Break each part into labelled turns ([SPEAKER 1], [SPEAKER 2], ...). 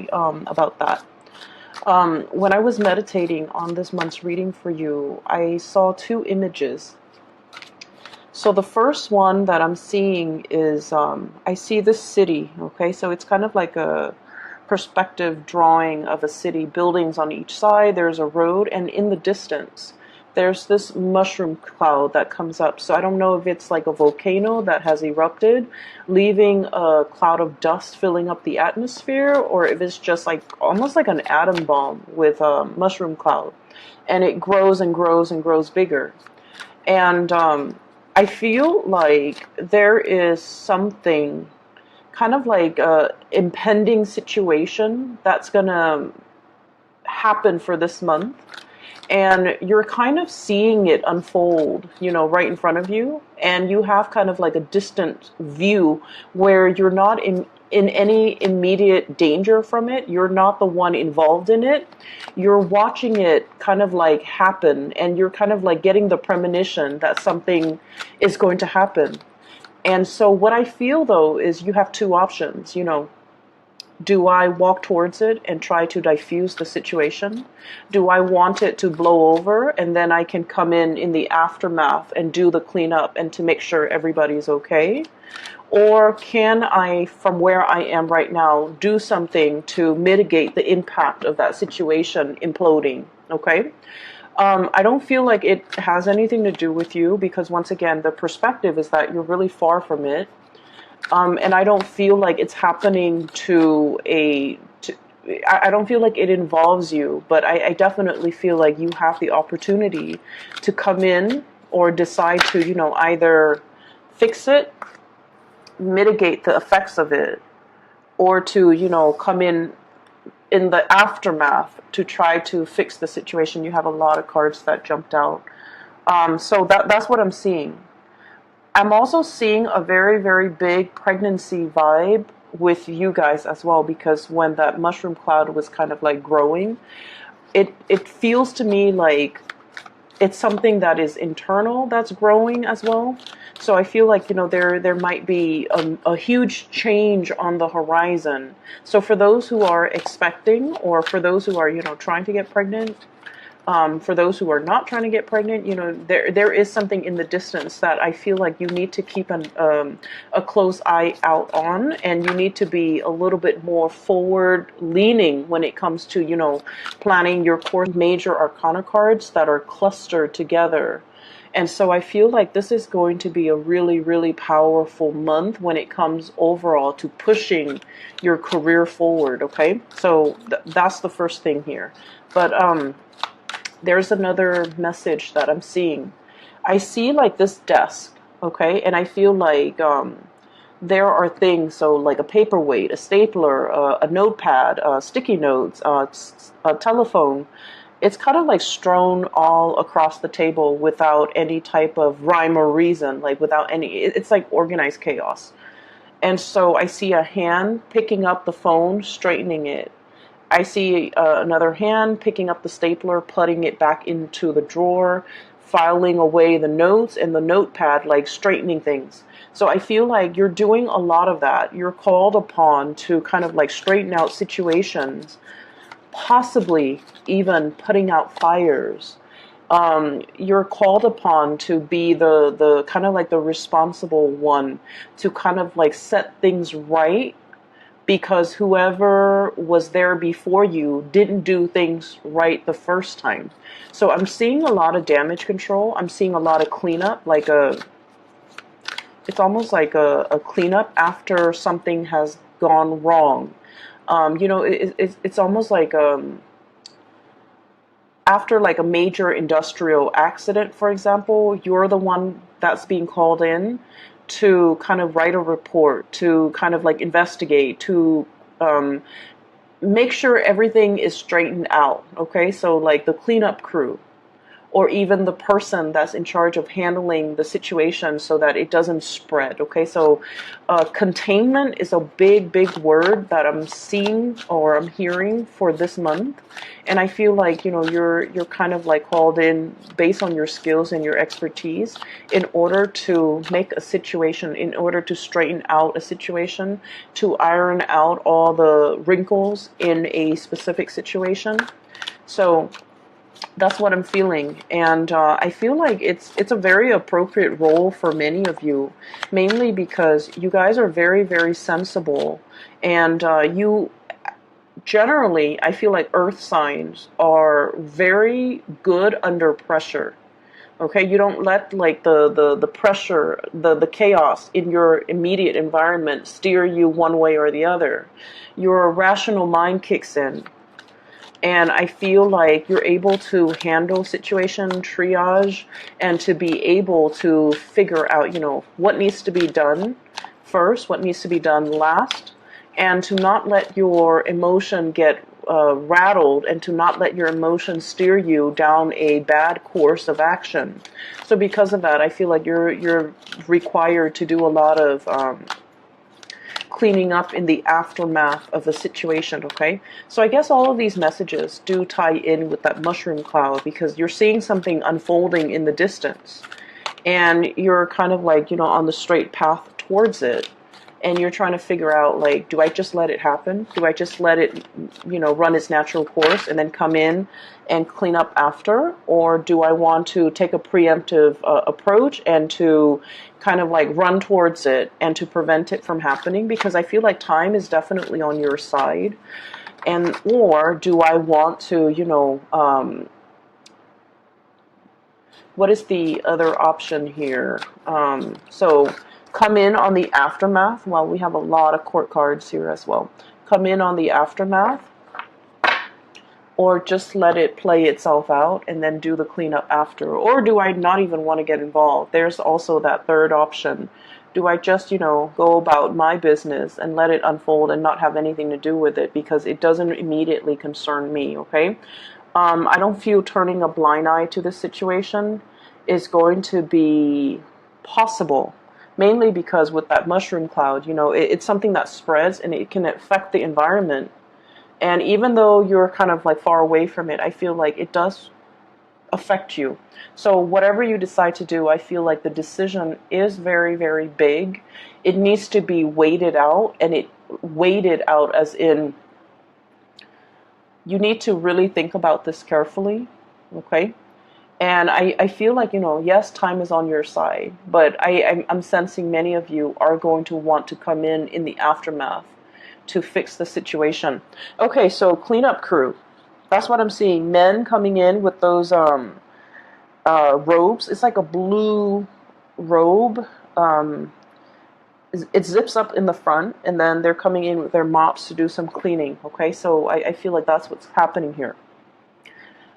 [SPEAKER 1] sorry about that. When I was meditating on this month's reading for you, I saw two images. So the first one that I'm seeing is, I see this city, okay? So it's kind of like a perspective drawing of a city, buildings on each side, there's a road, and in the distance, there's this mushroom cloud that comes up. So I don't know if it's like a volcano that has erupted, leaving a cloud of dust filling up the atmosphere, or if it's just like almost like an atom bomb with a mushroom cloud. And it grows and grows and grows bigger. And I feel like there is something kind of like a impending situation that's gonna happen for this month, and you're kind of seeing it unfold, you know, right in front of you, and you have kind of like a distant view where you're not in any immediate danger from it. You're not the one involved in it. You're watching it kind of like happen, and you're kind of like getting the premonition that something is going to happen. And so what I feel, though, is you have two options. You know, do I walk towards it and try to diffuse the situation? Do I want it to blow over and then I can come in the aftermath and do the cleanup and to make sure everybody's okay? Or can I, from where I am right now, do something to mitigate the impact of that situation imploding? Okay? I don't feel like it has anything to do with you, because once again, the perspective is that you're really far from it. And I don't feel like it's happening I don't feel like it involves you, but I definitely feel like you have the opportunity to come in or decide to, you know, either fix it, mitigate the effects of it, or to, you know, come in the aftermath to try to fix the situation. You have a lot of cards that jumped out. So that's what I'm seeing. I'm also seeing a very, very big pregnancy vibe with you guys as well, because when that mushroom cloud was kind of like growing, it feels to me like it's something that is internal that's growing as well. So I feel like, you know, there might be a huge change on the horizon. So for those who are expecting, or for those who are, you know, trying to get pregnant, for those who are not trying to get pregnant, you know, there is something in the distance that I feel like you need to keep a close eye out on, and you need to be a little bit more forward leaning when it comes to, you know, planning your core major arcana cards that are clustered together. And so I feel like this is going to be a really, really powerful month when it comes overall to pushing your career forward, okay? So that's the first thing here. But there's another message that I'm seeing. I see like this desk, okay? And I feel like there are things, so like a paperweight, a stapler, a notepad, sticky notes, a telephone. It's kind of like strewn all across the table without any type of rhyme or reason, like without any, it's like organized chaos. And so I see a hand picking up the phone, straightening it. I see another hand picking up the stapler, putting it back into the drawer, filing away the notes and the notepad, like straightening things. So I feel like you're doing a lot of that. You're called upon to kind of like straighten out situations, possibly even putting out fires. You're called upon to be the kind of like the responsible one to kind of like set things right, because whoever was there before you didn't do things right the first time. So I'm seeing a lot of damage control. I'm seeing a lot of cleanup, like it's almost like a cleanup after something has gone wrong. You know, it's almost like after like a major industrial accident, for example, you're the one that's being called in to kind of write a report, to kind of like investigate, to make sure everything is straightened out, okay? So like the cleanup crew, or even the person that's in charge of handling the situation so that it doesn't spread, okay? So containment is a big, big word that I'm seeing or I'm hearing for this month. And I feel like, you're kind of like called in based on your skills and your expertise in order to make a situation, in order to straighten out a situation, to iron out all the wrinkles in a specific situation. So that's what I'm feeling, and I feel like it's a very appropriate role for many of you, mainly because you guys are very, very sensible, and you generally, I feel like earth signs are very good under pressure. Okay, you don't let like the pressure, the chaos in your immediate environment steer you one way or the other. Your rational mind kicks in. And I feel like you're able to handle situation triage and to be able to figure out, what needs to be done first, what needs to be done last, and to not let your emotion get rattled, and to not let your emotion steer you down a bad course of action. So because of that, I feel like you're required to do a lot of cleaning up in the aftermath of the situation, okay? So I guess all of these messages do tie in with that mushroom cloud, because you're seeing something unfolding in the distance, and you're kind of like, on the straight path towards it. And you're trying to figure out, like, do I just let it happen? Do I just let it, run its natural course and then come in and clean up after? Or do I want to take a preemptive approach and to kind of like run towards it and to prevent it from happening? Because I feel like time is definitely on your side. And, or do I want to, what is the other option here? So come in on the aftermath. Well, we have a lot of court cards here as well. Come in on the aftermath, or just let it play itself out and then do the cleanup after. Or do I not even want to get involved? There's also that third option. Do I just, go about my business and let it unfold and not have anything to do with it because it doesn't immediately concern me, okay? I don't feel turning a blind eye to this situation is going to be possible. Mainly because with that mushroom cloud, it's something that spreads and it can affect the environment. And even though you're kind of like far away from it, I feel like it does affect you. So whatever you decide to do, I feel like the decision is very, very big. It needs to be weighted out, and it weighted out as in you need to really think about this carefully, okay? And I feel like, yes, time is on your side, but I'm sensing many of you are going to want to come in the aftermath to fix the situation. Okay, so cleanup crew. That's what I'm seeing. Men coming in with those robes. It's like a blue robe. It zips up in the front, and then they're coming in with their mops to do some cleaning. Okay, so I feel like that's what's happening here.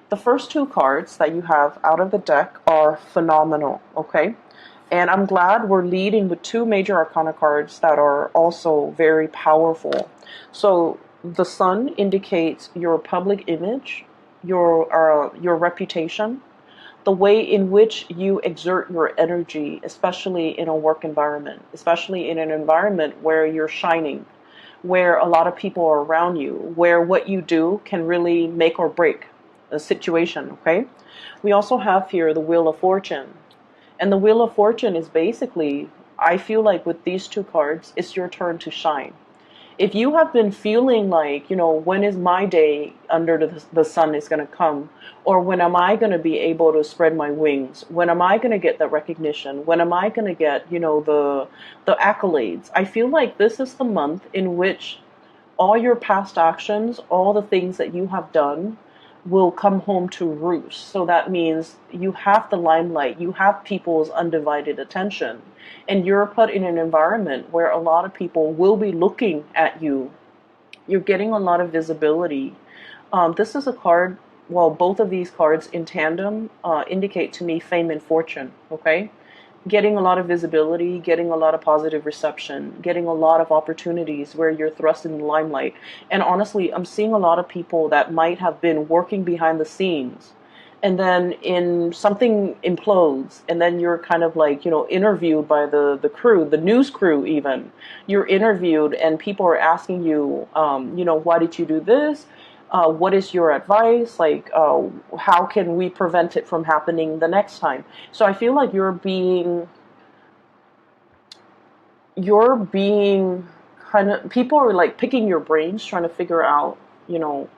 [SPEAKER 1] The first two cards that you have out of the deck are phenomenal, okay? And I'm glad we're leading with two major arcana cards that are also very powerful. So the sun indicates your public image, your reputation, the way in which you exert your energy, especially in a work environment, especially in an environment where you're shining, where a lot of people are around you, where what you do can really make or break a situation, okay? We also have here the Wheel of Fortune. And the Wheel of Fortune is basically, I feel like with these two cards, it's your turn to shine. If you have been feeling like, when is my day under the sun is going to come? Or when am I going to be able to spread my wings? When am I going to get the recognition? When am I going to get, the accolades? I feel like this is the month in which all your past actions, all the things that you have done, will come home to roost. So that means you have the limelight, you have people's undivided attention, and you're put in an environment where a lot of people will be looking at you. You're getting a lot of visibility. This is a card, well, both of these cards in tandem indicate to me fame and fortune, okay? Getting a lot of visibility, getting a lot of positive reception, getting a lot of opportunities where you're thrust in the limelight. And honestly, I'm seeing a lot of people that might have been working behind the scenes, and then in something implodes, and then you're kind of like, interviewed by the crew, the news crew even. You're interviewed, and people are asking you, why did you do this? What is your advice? Like, how can we prevent it from happening the next time? So I feel like you're being kind of, people are like picking your brains, trying to figure out, you know,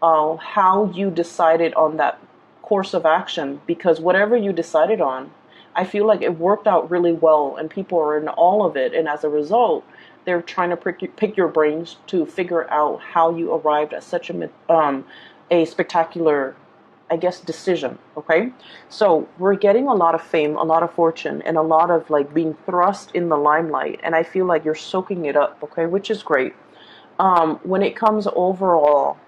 [SPEAKER 1] how you decided on that course of action, because whatever you decided on, I feel like it worked out really well and people are in all of it. And as a result, they're trying to pick your brains to figure out how you arrived at such a spectacular, I guess, decision. Okay. So we're getting a lot of fame, a lot of fortune, and a lot of like being thrust in the limelight. And I feel like you're soaking it up. Okay. Which is great. When it comes overall,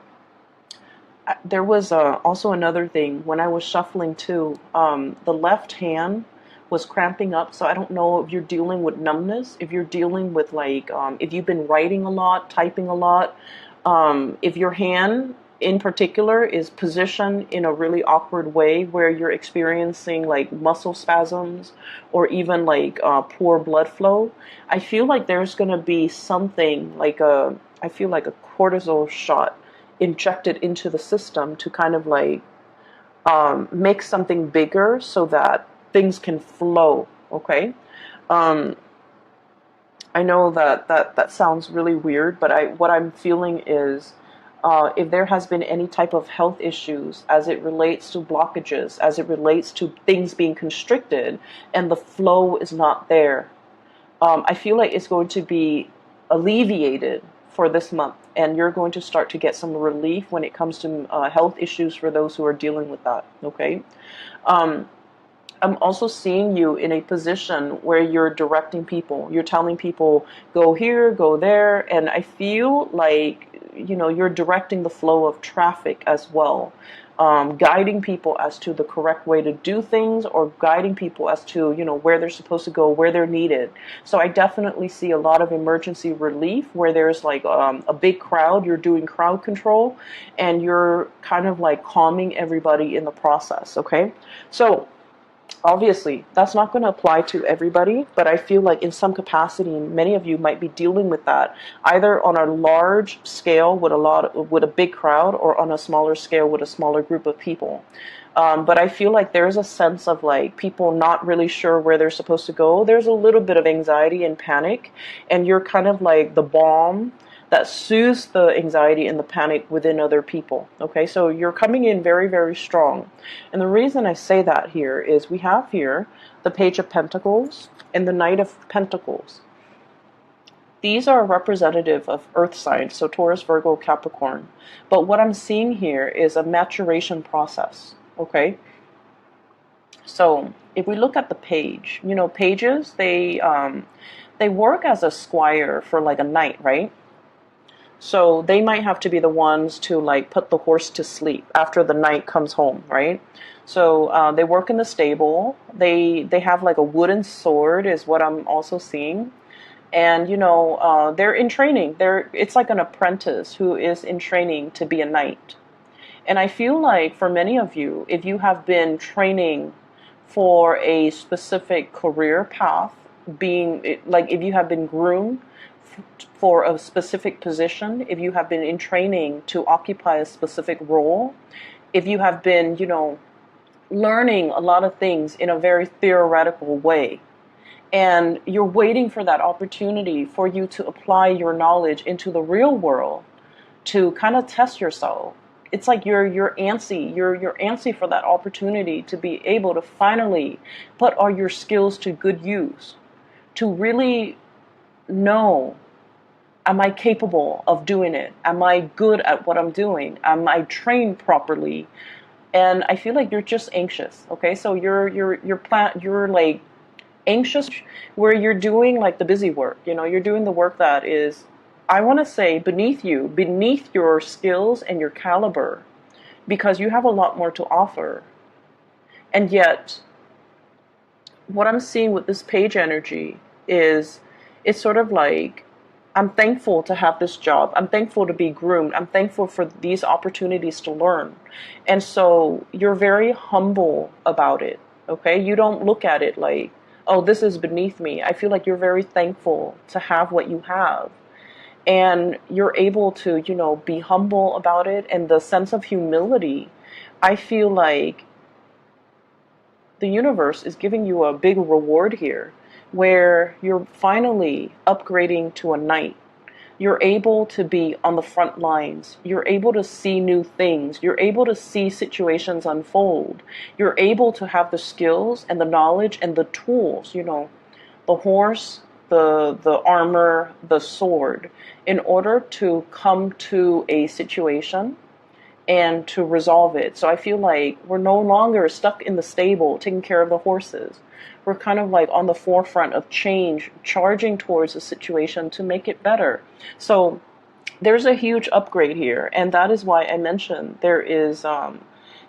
[SPEAKER 1] there was also another thing when I was shuffling too. The left hand was cramping up, so I don't know if you're dealing with numbness, if you're dealing with like, if you've been writing a lot, typing a lot, if your hand in particular is positioned in a really awkward way where you're experiencing like muscle spasms or even like poor blood flow. I feel like there's going to be something like I feel like a cortisol shot injected into the system to kind of like make something bigger so that things can flow. Okay. um, I know that sounds really weird, but what I'm feeling is, if there has been any type of health issues as it relates to blockages, as it relates to things being constricted and the flow is not there, I feel like it's going to be alleviated for this month, and you're going to start to get some relief when it comes to health issues for those who are dealing with that. Okay. Um, I'm also seeing you in a position where you're directing people. You're telling people, go here, go there. And I feel like, you're directing the flow of traffic as well. Guiding people as to the correct way to do things, or guiding people as to, where they're supposed to go, where they're needed. So I definitely see a lot of emergency relief where there's like a big crowd. You're doing crowd control and you're kind of like calming everybody in the process. Okay. So obviously, that's not going to apply to everybody, but I feel like in some capacity, many of you might be dealing with that, either on a large scale with with a big crowd, or on a smaller scale with a smaller group of people. But I feel like there's a sense of like people not really sure where they're supposed to go. There's a little bit of anxiety and panic, and you're kind of like the balm that soothes the anxiety and the panic within other people. Okay, so you're coming in very, very strong. And the reason I say that here is we have here the Page of Pentacles and the Knight of Pentacles. These are representative of earth signs, so Taurus, Virgo, Capricorn. But what I'm seeing here is a maturation process. Okay, so if we look at the page, pages, they work as a squire for like a knight, right? So they might have to be the ones to like put the horse to sleep after the knight comes home, right? So they work in the stable. They have like a wooden sword is what I'm also seeing. And they're in training. It's like an apprentice who is in training to be a knight. And I feel like for many of you, if you have been training for a specific career path, being like if you have been groomed for a specific position, if you have been in training to occupy a specific role, if you have been, learning a lot of things in a very theoretical way, and you're waiting for that opportunity for you to apply your knowledge into the real world to kind of test yourself. It's like you're antsy. You're antsy for that opportunity to be able to finally put all your skills to good use, to really know, am I capable of doing it? Am I good at what I'm doing? Am I trained properly? And I feel like you're just anxious. Okay, so you're like anxious where you're doing like the busy work. You're doing the work that is, I want to say, beneath you, beneath your skills and your caliber, because you have a lot more to offer. And yet, what I'm seeing with this page energy is, it's sort of like, I'm thankful to have this job. I'm thankful to be groomed. I'm thankful for these opportunities to learn. And so you're very humble about it. Okay, you don't look at it like, oh, this is beneath me. I feel like you're very thankful to have what you have. and you're able to, be humble about it. And the sense of humility, I feel like the universe is giving you a big reward here, where you're finally upgrading to a knight. You're able to be on the front lines. You're able to see new things. You're able to see situations unfold. You're able to have the skills and the knowledge and the tools, the horse, the armor, the sword, in order to come to a situation and to resolve it. So I feel like we're no longer stuck in the stable taking care of the horses. We're kind of like on the forefront of change, charging towards a situation to make it better. So there's a huge upgrade here, and that is why I mentioned there is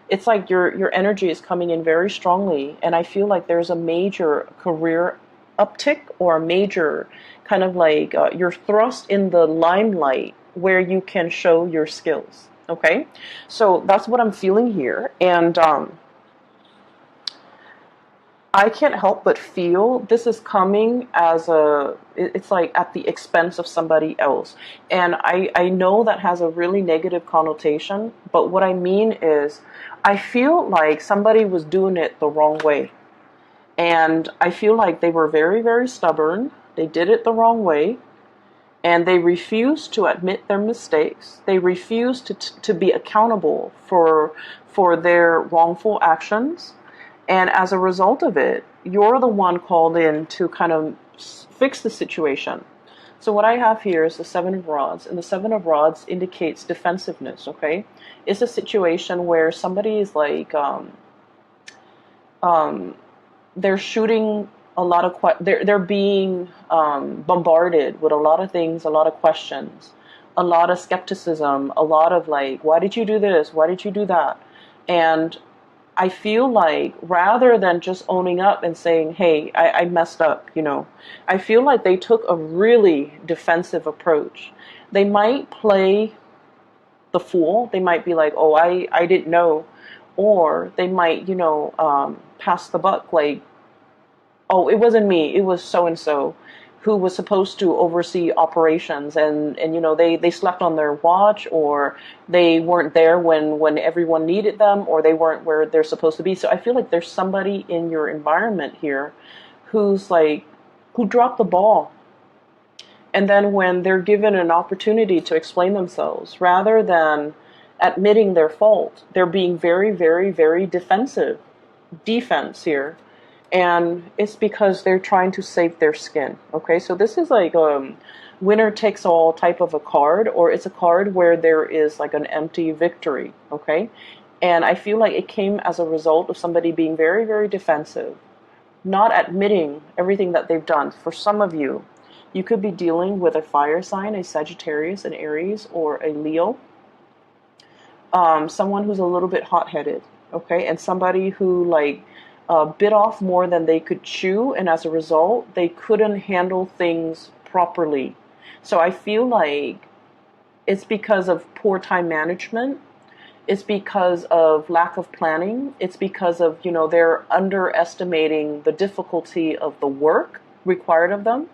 [SPEAKER 1] it's like your energy is coming in very strongly, and I feel like there's a major career uptick, or a major kind of like you're thrust in the limelight where you can show your skills. Okay, so that's what I'm feeling here, and I can't help but feel this is coming as it's like at the expense of somebody else. And I know that has a really negative connotation, but what I mean is I feel like somebody was doing it the wrong way. And I feel like they were very, very stubborn. They did it the wrong way. And they refused to admit their mistakes. They refused to be accountable for their wrongful actions. And as a result of it, you're the one called in to kind of fix the situation. So what I have here is the Seven of Rods, and the Seven of Rods indicates defensiveness, okay? It's a situation where somebody is like, they're shooting a lot of, they're being bombarded with a lot of things, a lot of questions, a lot of skepticism, a lot of like, why did you do this? Why did you do that? And I feel like rather than just owning up and saying, hey, I messed up, I feel like they took a really defensive approach. They might play the fool. They might be like, oh, I didn't know. Or they might, pass the buck, like, oh, it wasn't me, it was so-and-so who was supposed to oversee operations, and they slept on their watch, or they weren't there when everyone needed them, or they weren't where they're supposed to be. So I feel like there's somebody in your environment here who dropped the ball. And then when they're given an opportunity to explain themselves, rather than admitting their fault, they're being very, very, very defense here. And it's because they're trying to save their skin. Okay, so this is like winner takes all type of a card, or it's a card where there is like an empty victory. Okay, and I feel like it came as a result of somebody being very, very defensive, not admitting everything that they've done. For some of you, you could be dealing with a fire sign, a Sagittarius, an Aries, or a Leo. Someone who's a little bit hot-headed. Okay, and somebody who bit off more than they could chew, and as a result, they couldn't handle things properly. So I feel like it's because of poor time management. It's because of lack of planning. It's because of, they're underestimating the difficulty of the work required of them.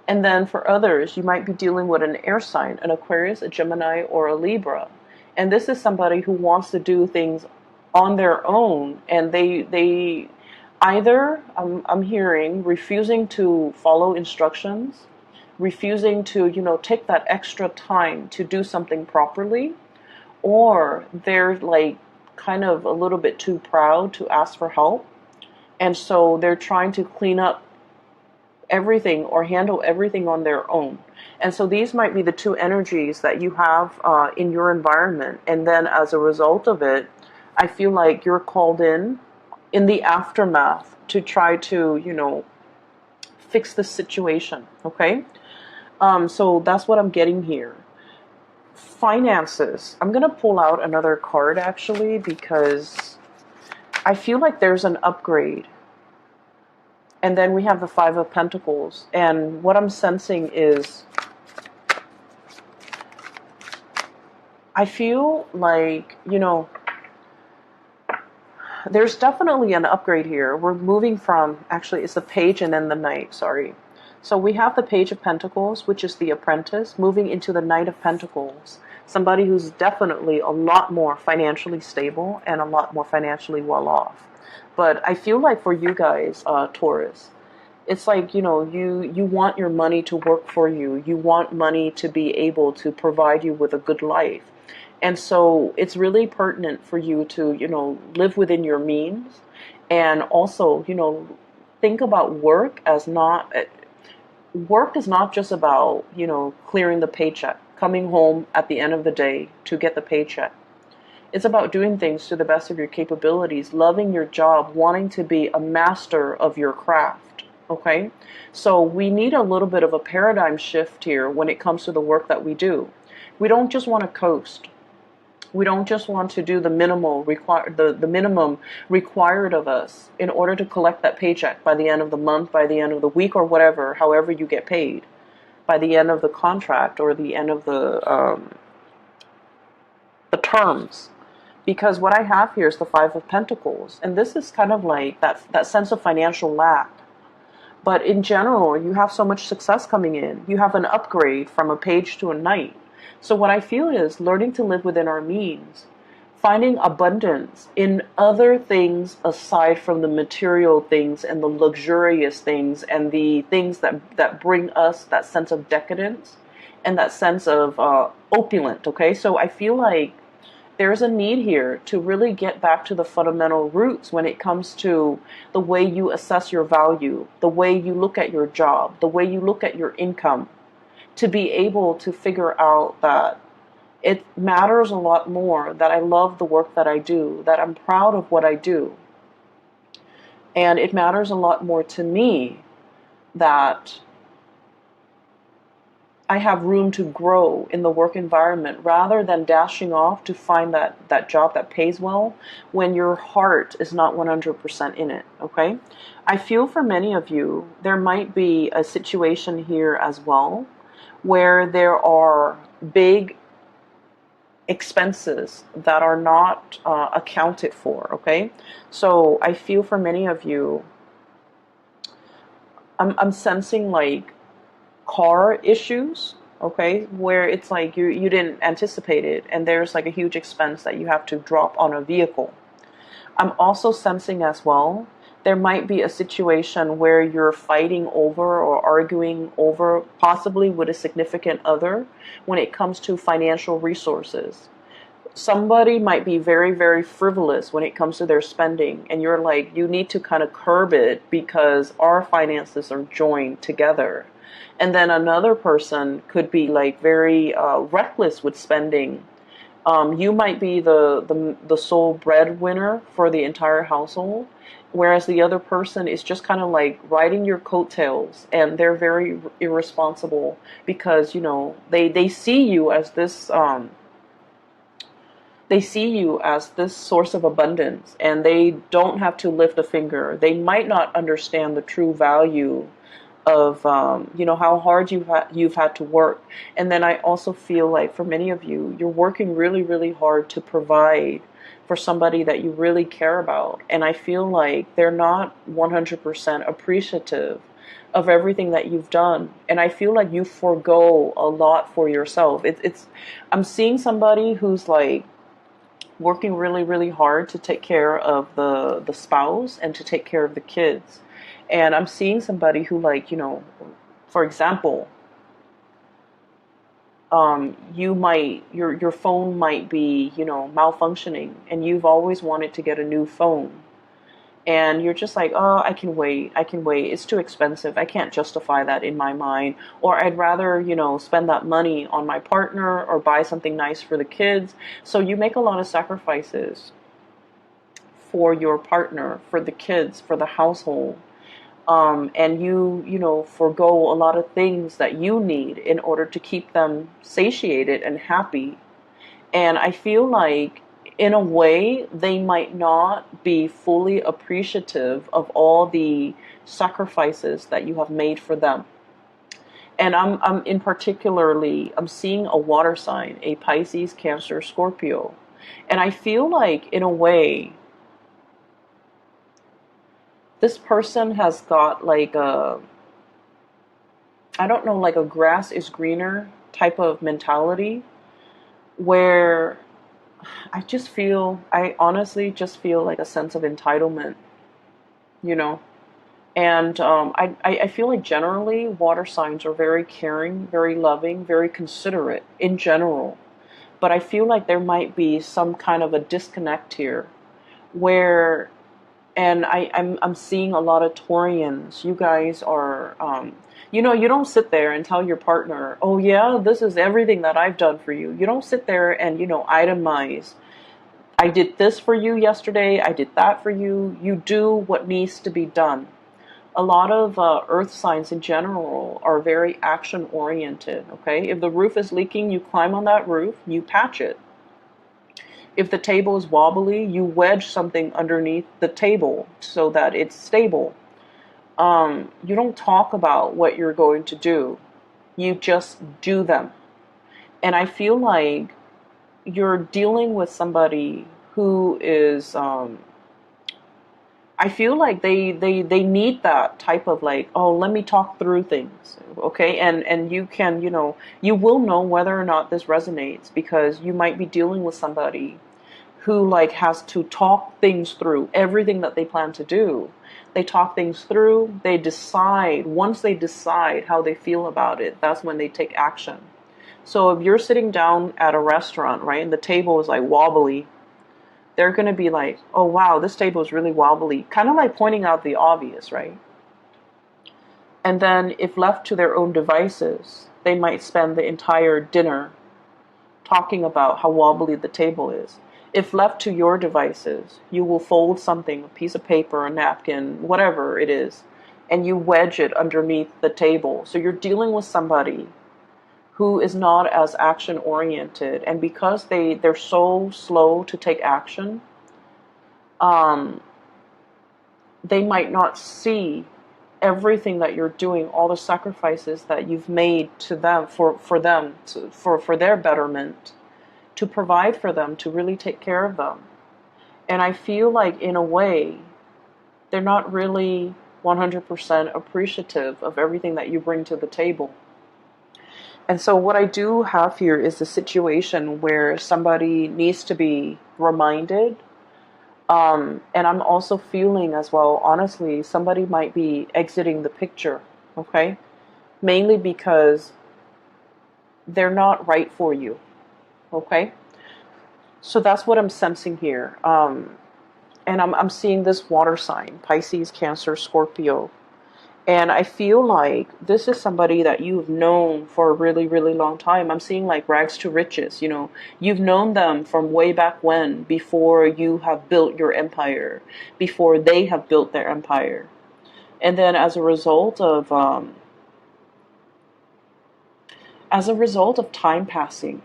[SPEAKER 1] And then for others, you might be dealing with an air sign, an Aquarius, a Gemini, or a Libra. And this is somebody who wants to do things on their own, and they either, I'm hearing, refusing to follow instructions, refusing to, take that extra time to do something properly, or they're like kind of a little bit too proud to ask for help, and so they're trying to clean up everything or handle everything on their own. And so these might be the two energies that you have in your environment, and then as a result of it, I feel like you're called in the aftermath to try to, fix the situation, okay? So that's what I'm getting here. Finances. I'm going to pull out another card, actually, because I feel like there's an upgrade. And then we have the Five of Pentacles. And what I'm sensing is, I feel like, there's definitely an upgrade here. We're moving from, actually, it's the Page and then the Knight, sorry. So we have the Page of Pentacles, which is the apprentice, moving into the Knight of Pentacles. Somebody who's definitely a lot more financially stable and a lot more financially well off. But I feel like for you guys, Taurus, it's like, you want your money to work for you. You want money to be able to provide you with a good life. And so it's really pertinent for you to, live within your means. And also, think about work is not just about, clearing the paycheck, coming home at the end of the day to get the paycheck. It's about doing things to the best of your capabilities, loving your job, wanting to be a master of your craft. Okay? So we need a little bit of a paradigm shift here when it comes to the work that we do. We don't just want to coast. We don't just want to do the minimum required of us in order to collect that paycheck by the end of the month, by the end of the week, or whatever, however you get paid, by the end of the contract or the end of the terms. Because what I have here is the Five of Pentacles, and this is kind of like that sense of financial lack. But in general, you have so much success coming in. You have an upgrade from a page to a knight. So what I feel is learning to live within our means, finding abundance in other things aside from the material things and the luxurious things and the things that bring us that sense of decadence and that sense of opulent, okay? So I feel like there's a need here to really get back to the fundamental roots when it comes to the way you assess your value, the way you look at your job, the way you look at your income, to be able to figure out that it matters a lot more, that I love the work that I do, that I'm proud of what I do. And it matters a lot more to me that I have room to grow in the work environment rather than dashing off to find that job that pays well when your heart is not 100% in it, okay? I feel for many of you, there might be a situation here as well where there are big expenses that are not accounted for, okay? So I feel for many of you, I'm sensing like car issues, okay, where it's like you didn't anticipate it and there's like a huge expense that you have to drop on a vehicle. I'm also sensing as well there might be a situation where you're fighting over or arguing over, possibly with a significant other, when it comes to financial resources. Somebody might be very, very frivolous when it comes to their spending, and you're like, you need to kind of curb it because our finances are joined together. And then another person could be like very reckless with spending. You might be the sole breadwinner for the entire household, whereas the other person is just kind of like riding your coattails, and they're very irresponsible because they see you as this source of abundance, and they don't have to lift a finger. They might not understand the true value of how hard you've had to work. And then I also feel like for many of you, you're working really, really hard to provide for somebody that you really care about, and I feel like they're not 100% appreciative of everything that you've done, and I feel like you forego a lot for yourself. I'm seeing somebody who's like working really, really hard to take care of the spouse and to take care of the kids. And I'm seeing somebody who, like, for example, your phone might be, malfunctioning, and you've always wanted to get a new phone. And you're just like, oh, I can wait. It's too expensive. I can't justify that in my mind. Or I'd rather, spend that money on my partner or buy something nice for the kids. So you make a lot of sacrifices for your partner, for the kids, for the household. And you forego a lot of things that you need in order to keep them satiated and happy. And I feel like, in a way, they might not be fully appreciative of all the sacrifices that you have made for them. And I'm seeing a water sign, a Pisces, Cancer, Scorpio. And I feel like, in a way, this person has got like I don't know, like a grass is greener type of mentality, where I honestly just feel like a sense of entitlement, you know. And I feel like generally water signs are very caring, very loving, very considerate in general. But I feel like there might be some kind of a disconnect here where, and I'm seeing a lot of Taurians. You guys are, you don't sit there and tell your partner, oh yeah, this is everything that I've done for you. You don't sit there and, itemize. I did this for you yesterday. I did that for you. You do what needs to be done. A lot of earth signs in general are very action oriented. Okay. If the roof is leaking, you climb on that roof, you patch it. If the table is wobbly, you wedge something underneath the table so that it's stable. You don't talk about what you're going to do. You just do them. And I feel like you're dealing with somebody who is, I feel like they need that type of like, oh, let me talk through things. Okay. And you can, you will know whether or not this resonates, because you might be dealing with somebody who like has to talk things through everything that they plan to do. They talk things through, they decide. Once they decide how they feel about it, that's when they take action. So if you're sitting down at a restaurant, right, and the table is like wobbly, they're going to be like, oh wow, this table is really wobbly, kind of like pointing out the obvious, right? And then if left to their own devices, they might spend the entire dinner talking about how wobbly the table is. If left to your devices, you will fold something, a piece of paper, a napkin, whatever it is, and you wedge it underneath the table. So you're dealing with somebody who is not as action oriented, and because they're so slow to take action, they might not see everything that you're doing, all the sacrifices that you've made to them for them for their betterment, to provide for them, to really take care of them. And I feel like in a way they're not really 100% appreciative of everything that you bring to the table. And so what I do have here is a situation where somebody needs to be reminded. And I'm also feeling as well, honestly, somebody might be exiting the picture, okay? Mainly because they're not right for you, okay? So that's what I'm sensing here. And I'm seeing this water sign, Pisces, Cancer, Scorpio. And I feel like this is somebody that you've known for a really, really long time. I'm seeing like rags to riches, You've known them from way back when, before you have built your empire, before they have built their empire. And then as a result of time passing,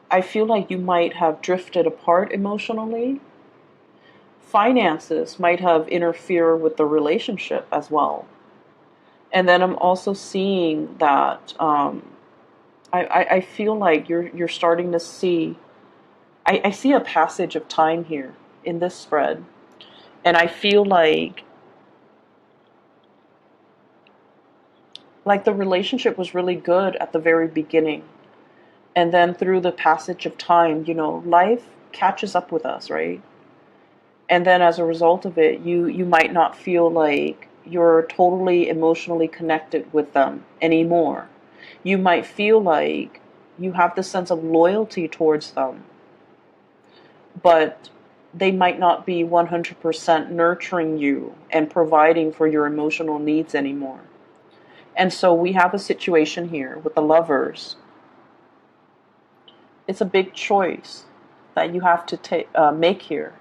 [SPEAKER 1] I feel like you might have drifted apart emotionally. Finances might have interfered with the relationship as well. And then I'm also seeing that I feel like you're starting to see, I see a passage of time here in this spread. And I feel like the relationship was really good at the very beginning. And then through the passage of time, life catches up with us, right? And then as a result of it, you might not feel like you're totally emotionally connected with them anymore. You might feel like you have this sense of loyalty towards them, but they might not be 100% nurturing you and providing for your emotional needs anymore. And so we have a situation here with the lovers. It's a big choice that you have to make here.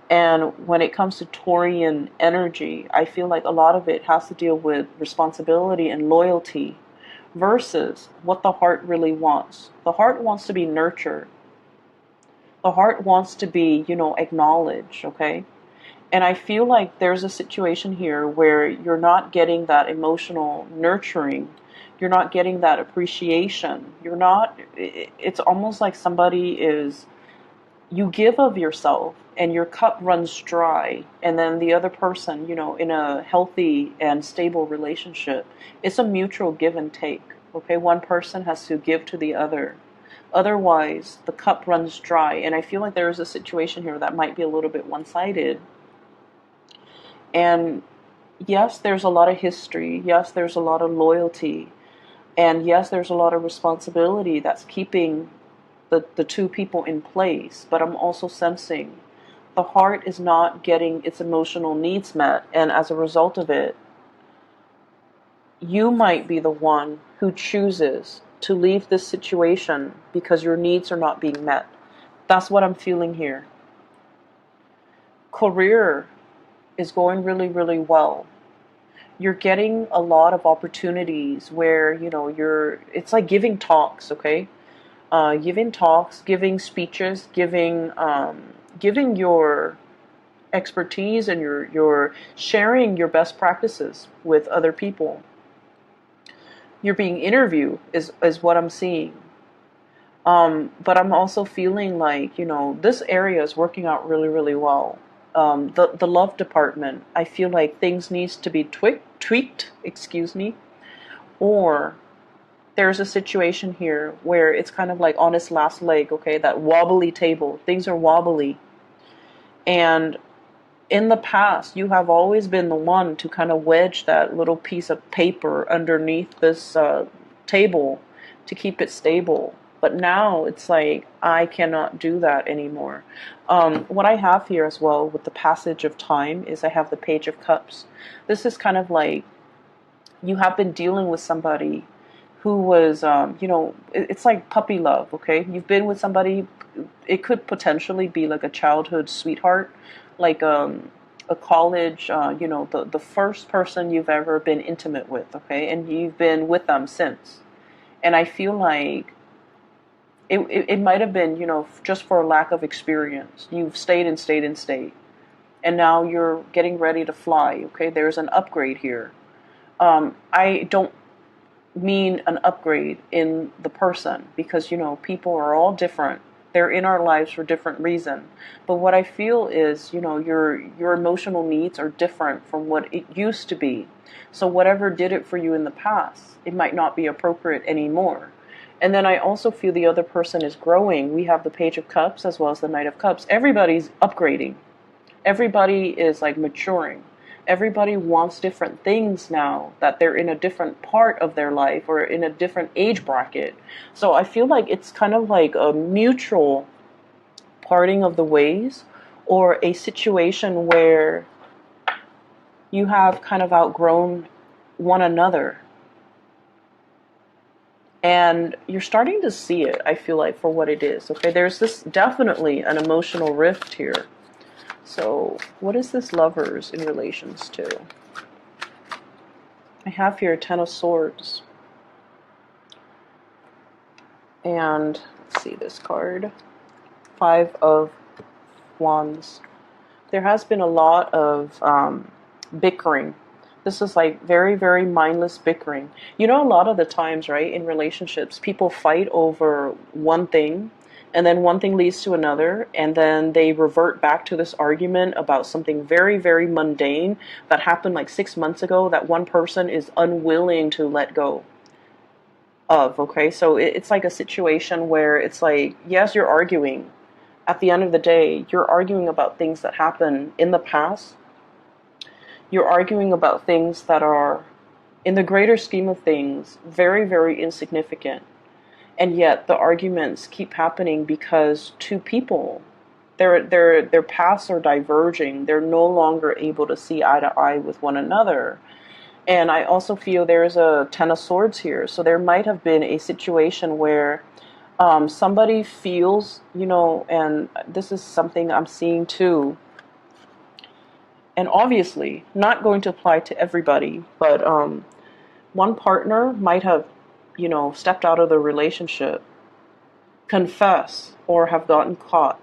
[SPEAKER 1] And when it comes to Taurian energy, I feel like a lot of it has to deal with responsibility and loyalty versus what the heart really wants. The heart wants to be nurtured. The heart wants to be, acknowledged, okay? And I feel like there's a situation here where you're not getting that emotional nurturing. You're not getting that appreciation. It's almost like somebody is you give of yourself and your cup runs dry, and then the other person, in a healthy and stable relationship, it's a mutual give and take. Okay, one person has to give to the other. Otherwise, the cup runs dry. And I feel like there is a situation here that might be a little bit one-sided. And yes, there's a lot of history. Yes, there's a lot of loyalty. And yes, there's a lot of responsibility that's keeping the two people in place. But I'm also sensing the heart is not getting its emotional needs met. And as a result of it, you might be the one who chooses to leave this situation because your needs are not being met. That's what I'm feeling here. Career is going really, really well. You're getting a lot of opportunities where, it's like giving talks, okay? Giving talks, giving speeches, giving your expertise, and your sharing your best practices with other people. You're being interviewed is what I'm seeing. But I'm also feeling like, this area is working out really, really well. The love department, I feel like things needs to be tweaked, or there's a situation here where it's kind of like on its last leg, okay, that wobbly table. Things are wobbly. And in the past, you have always been the one to kind of wedge that little piece of paper underneath this table to keep it stable. But now it's like, I cannot do that anymore. What I have here as well with the passage of time is I have the Page of Cups. This is kind of like you have been dealing with somebody who was, it's like puppy love, okay? You've been with somebody, it could potentially be like a childhood sweetheart, like a college, the first person you've ever been intimate with, okay? And you've been with them since. And I feel like it might have been, just for a lack of experience. You've stayed and stayed and stayed. And now you're getting ready to fly, okay? There's an upgrade here. I don't mean an upgrade in the person, because, people are all different. They're in our lives for different reasons. But what I feel is, your emotional needs are different from what it used to be. So whatever did it for you in the past, it might not be appropriate anymore. And then I also feel the other person is growing. We have the Page of Cups as well as the Knight of Cups. Everybody's upgrading. Everybody is like maturing. Everybody wants different things now that they're in a different part of their life or in a different age bracket. So I feel like it's kind of like a mutual parting of the ways, or a situation where you have kind of outgrown one another. And you're starting to see it, I feel like, for what it is. Okay, there's this definitely an emotional rift here. So what is this Lovers in relations to? I have here Ten of Swords. And let's see this card. Five of Wands. There has been a lot of bickering. This is like very, very mindless bickering. A lot of the times, right, in relationships, people fight over one thing, and then one thing leads to another, and then they revert back to this argument about something very, very mundane that happened like 6 months ago that one person is unwilling to let go of, okay? So it's like a situation where it's like, yes, you're arguing. At the end of the day, you're arguing about things that happened in the past. You're arguing about things that are, in the greater scheme of things, very, very insignificant. And yet the arguments keep happening because two people, their paths are diverging. They're no longer able to see eye to eye with one another. And I also feel there's a Ten of Swords here. So there might have been a situation where somebody feels, and this is something I'm seeing too, and obviously not going to apply to everybody, but one partner might have, stepped out of the relationship, confess, or have gotten caught.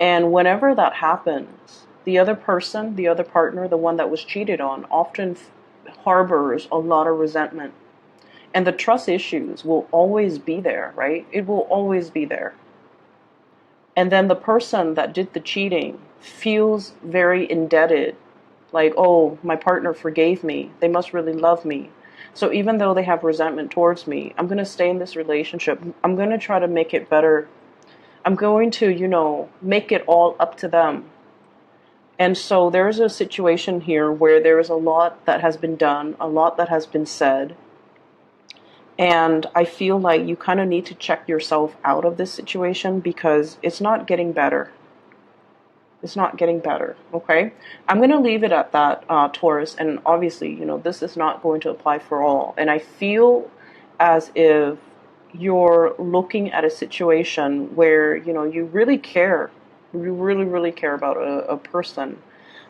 [SPEAKER 1] And whenever that happens, the other person, the other partner, the one that was cheated on, often harbors a lot of resentment. And the trust issues will always be there, right? It will always be there. And then the person that did the cheating feels very indebted. Like, oh, my partner forgave me. They must really love me. So even though they have resentment towards me, I'm going to stay in this relationship. I'm going to try to make it better. I'm going to, make it all up to them. And so there's a situation here where there is a lot that has been done, a lot that has been said. And I feel like you kind of need to check yourself out of this situation because it's not getting better. It's not getting better, okay? I'm going to leave it at that, Taurus. And obviously, this is not going to apply for all. And I feel as if you're looking at a situation where, you really care. You really, really care about a person.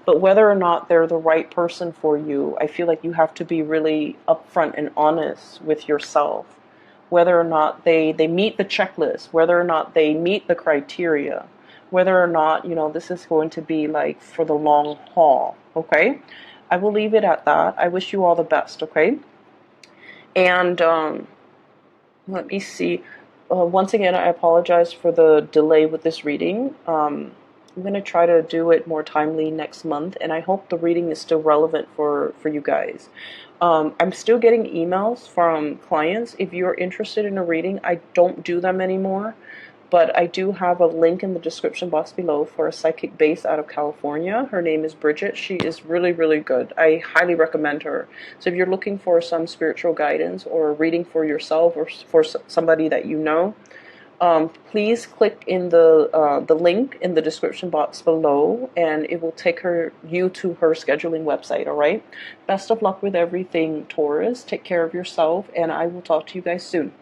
[SPEAKER 1] But whether or not they're the right person for you, I feel like you have to be really upfront and honest with yourself. Whether or not they meet the checklist, whether or not they meet the criteria, whether or not, this is going to be like for the long haul, okay? I will leave it at that. I wish you all the best, okay? And let me see. Once again, I apologize for the delay with this reading. I'm going to try to do it more timely next month, and I hope the reading is still relevant for you guys. I'm still getting emails from clients. If you're interested in a reading, I don't do them anymore, but I do have a link in the description box below for a psychic based out of California. Her name is Bridget. She is really, really good. I highly recommend her. So if you're looking for some spiritual guidance or a reading for yourself or for somebody that you know, please click in the link in the description box below, and it will take you to her scheduling website. All right. Best of luck with everything, Taurus. Take care of yourself, and I will talk to you guys soon.